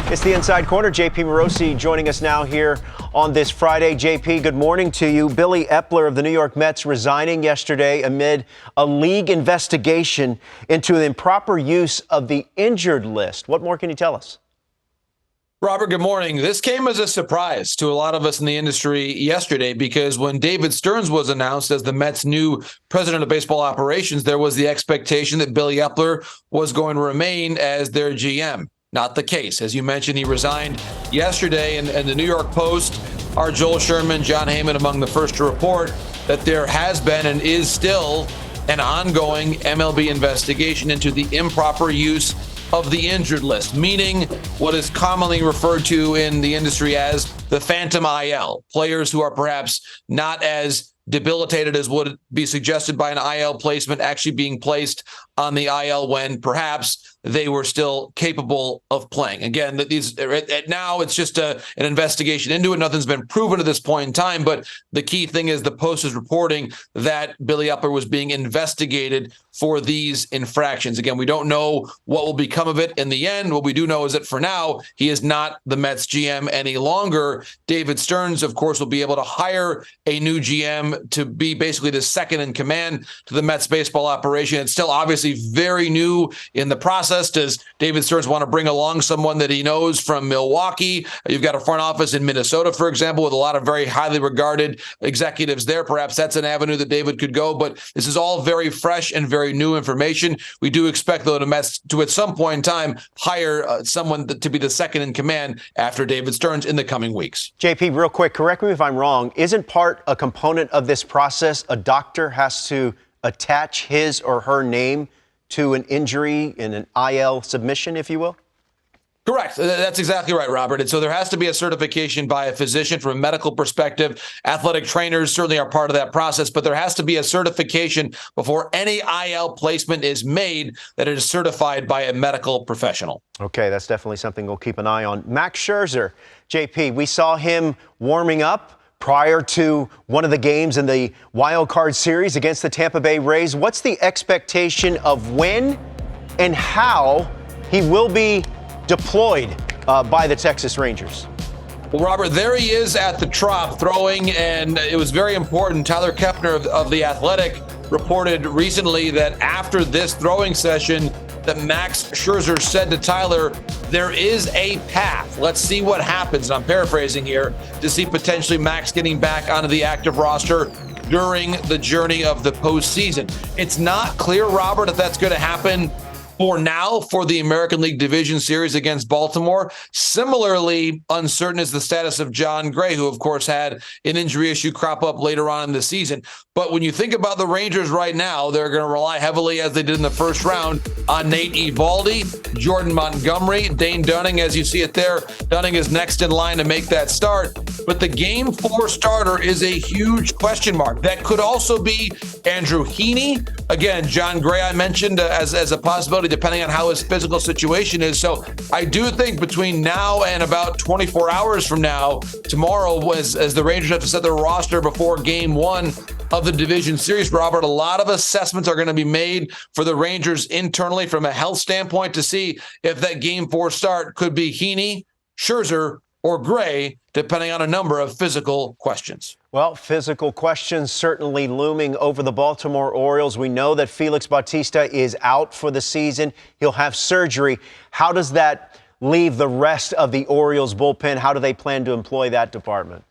It's the Inside Corner. JP Morosi joining us now here on this Friday. JP, good morning to you. Billy Epler of the New York Mets resigning yesterday amid a league investigation into the improper use of the injured list. What more can you tell us? Robert, good morning. This came as a surprise to a lot of us in the industry yesterday because when David Stearns was announced as the Mets' new president of baseball operations, there was the expectation that Billy Epler was going to remain as their GM. Not the case. As you mentioned, he resigned yesterday, and the New York Post, our Joel Sherman, John Heyman among the first to report that there has been and is still an ongoing MLB investigation into the improper use of the injured list, meaning what is commonly referred to in the industry as the phantom IL, players who are perhaps not as debilitated as would be suggested by an IL placement actually being placed on the IL when perhaps they were still capable of playing. Again, now it's just an investigation into it. Nothing's been proven at this point in time, but the key thing is the Post is reporting that Billy Epler was being investigated for these infractions. Again, we don't know what will become of it in the end. What we do know is that for now, he is not the Mets GM any longer. David Stearns, of course, will be able to hire a new GM to be basically the second in command to the Mets baseball operation. It's still obviously very new in the process. Does David Stearns want to bring along someone that he knows from Milwaukee? You've got a front office in Minnesota, for example, with a lot of very highly regarded executives there. Perhaps that's an avenue that David could go, but this is all very fresh and very new information. We do expect, though, the Mets to at some point in time hire someone to be the second in command after David Stearns in the coming weeks. JP, real quick, correct me if I'm wrong. Isn't part a component of this process a doctor has to attach his or her name to an injury in an IL submission, if you will? Correct. That's exactly right, Robert. And so there has to be a certification by a physician from a medical perspective. Athletic trainers certainly are part of that process, but there has to be a certification before any IL placement is made that it is certified by a medical professional. Okay, that's definitely something we'll keep an eye on. Max Scherzer, JP, we saw him warming up prior to one of the games in the wild card series against the Tampa Bay Rays. What's the expectation of when and how he will be deployed by the Texas Rangers? Well, Robert, there he is at the Trop throwing, and it was very important. Tyler Kepner of The Athletic reported recently that after this throwing session, that Max Scherzer said to Tyler, there is a path. Let's see what happens. And I'm paraphrasing here to see potentially Max getting back onto the active roster during the journey of the postseason. It's not clear, Robert, if that's going to happen for now for the American League Division Series against Baltimore. Similarly, uncertain is the status of John Gray, who, of course, had an injury issue crop up later on in the season. But when you think about the Rangers right now, they're going to rely heavily, as they did in the first round, on Nate Eovaldi, Jordan Montgomery, Dane Dunning, as you see it there. Dunning is next in line to make that start. But the Game 4 starter is a huge question mark. That could also be Andrew Heaney. Again, John Gray I mentioned as a possibility, depending on how his physical situation is. So I do think between now and about 24 hours from now, tomorrow, as the Rangers have to set their roster before Game 1 of the division series, Robert, a lot of assessments are going to be made for the Rangers internally from a health standpoint to see if that Game 4 start could be Heaney, Scherzer, or Gray, depending on a number of physical questions. Well, physical questions certainly looming over the Baltimore Orioles. We know that Felix Bautista is out for the season. He'll have surgery. How does that leave the rest of the Orioles bullpen? How do they plan to employ that department?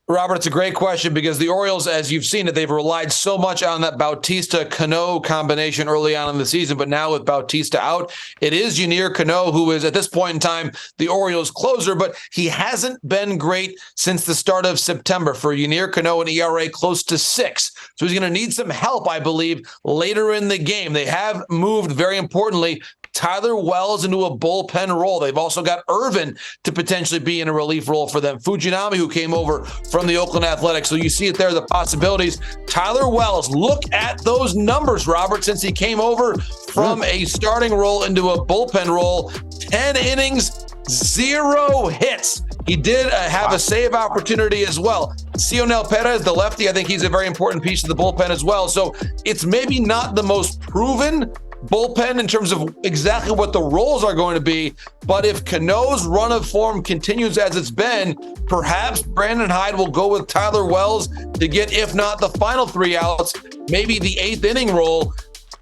Robert, it's a great question because the Orioles, as you've seen it, they've relied so much on that Bautista-Cano combination early on in the season, but now with Bautista out, it is Yunier Cano who is, at this point in time, the Orioles closer, but he hasn't been great since the start of September. For Yunier Cano, an ERA close to 6. So he's going to need some help, I believe, later in the game. They have moved, very importantly, Tyler Wells into a bullpen role. They've also got Irvin to potentially be in a relief role for them. Fujinami, who came over from the Oakland Athletics. So you see it there, the possibilities. Tyler Wells, look at those numbers, Robert, since he came over from a starting role into a bullpen role. 10 innings, 0 hits. He did have a save opportunity as well. Cionel Perez, the lefty, I think he's a very important piece of the bullpen as well. So it's maybe not the most proven bullpen in terms of exactly what the roles are going to be. But if Cano's run of form continues as it's been, perhaps Brandon Hyde will go with Tyler Wells to get, if not the final 3 outs, maybe the 8th inning role.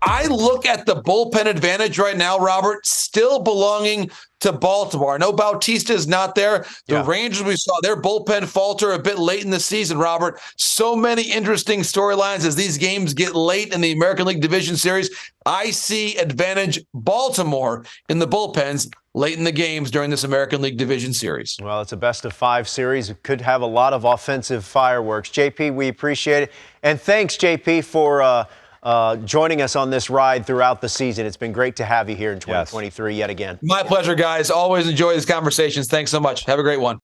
I look at the bullpen advantage right now, Robert, still belonging to Baltimore. I know Bautista is not there. The Rangers, we saw their bullpen falter a bit late in the season, Robert. So many interesting storylines as these games get late in the American League Division Series. I see advantage Baltimore in the bullpens late in the games during this American League Division Series. Well, it's a best-of-5 series. It could have a lot of offensive fireworks. JP, we appreciate it. And thanks, JP, for joining us on this ride throughout the season. It's been great to have you here in 2023 yet again. My pleasure, guys. Always enjoy these conversations. Thanks so much. Have a great one.